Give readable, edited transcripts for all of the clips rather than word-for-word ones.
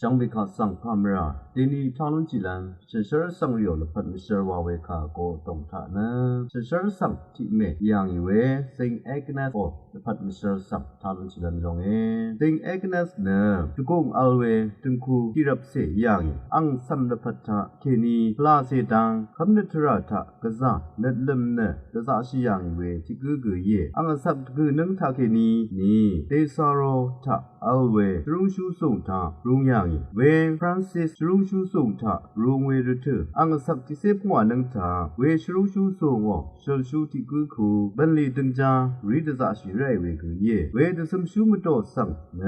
张贝卡桑帕米拉，第二讨论起来，是十二上有了本十二瓦维卡国动产呢，是十二上ที่เมยัง以为 Saint Agnes โอ了本十二上讨论起来中诶 Saint Agnes 呢，就讲alwe ถึงคูที่รับเสียยังอังสัมละพัทธะเคนีพลาเสดังคำนึกทราทะกษาเนตลมเนกษาชิยังเวที่กือเยอังสับกือนึงทาเคนีนี่เตซาโรทะalwe รุงชูส่งทารุงยังเวฟรานซิสรุงชูส่งทารุงเวรเถอังสับที่เสพหัวนึงทาเวชรุงชูส่งวชลชูที่กือคูบันลีตึงจารีดษาชิไรเวกือเยเวดสมชูมโตสังเน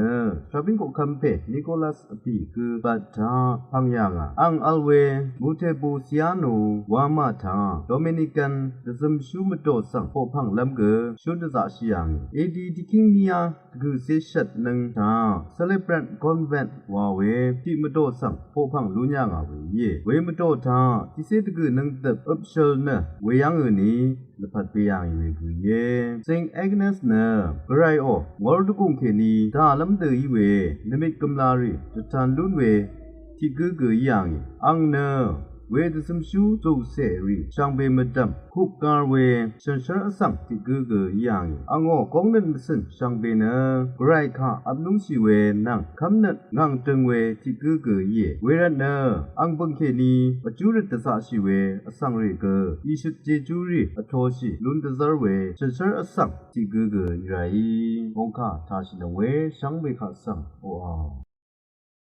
ชาบิงโกคัมเปนิโคลัสอปีคือปัตตาพังยังอังอัลเวมูเทปูเซียโนวามาทาโดมินิกันดสมชูมโตสังโปพังลำเกชุดษาชิยังเอดีที่คิงเนียคือเซชัดนึงทาเซเลบรันคอนเวนต์วาเวที่มโตสังโปพังลุญญางาเวเยเวมโตทาที่เซตคือนึงตับอับเชลเนเวยังอื่นนี้ละพัดไปยังอยู่คือเย่ซิงเอกเนสเนกรายโอวอลตุกุงเคนีดาลัมเตออีเวนิมิตกำลารีจะทันลุนเวที่กือยังอังเนเวดสมชูโจเซรีช่างเบมดัมคุกการเวฉันเชื่อสั่งที่กือยังอังโอกงนันสินช่างเบเนกรายข้าอับนุงชีเวนังคำนัดงังตึงเวที่กือเย่เวรันเนอังบังเคนีปัจจุบันตสาชีเวอสังเรเกอีชุดเจจูรีอโทชิลุนตซาเวฉันเชื่อสั่งที่กือไรองค์ข้าทาชินเวช่างเบข้าสั่งโอ้